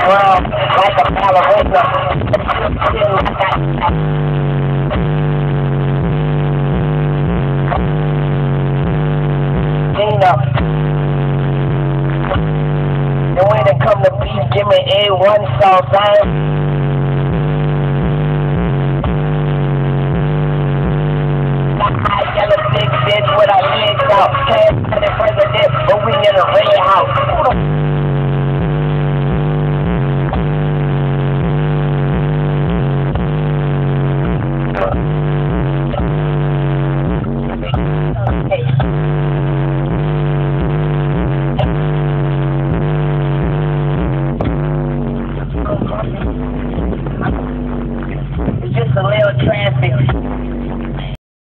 Like a ballerina. Gina. And when it come to beef, give me A1 sauce, man. I got a big bitch with our legs out. Can't put it president, but we in a red house.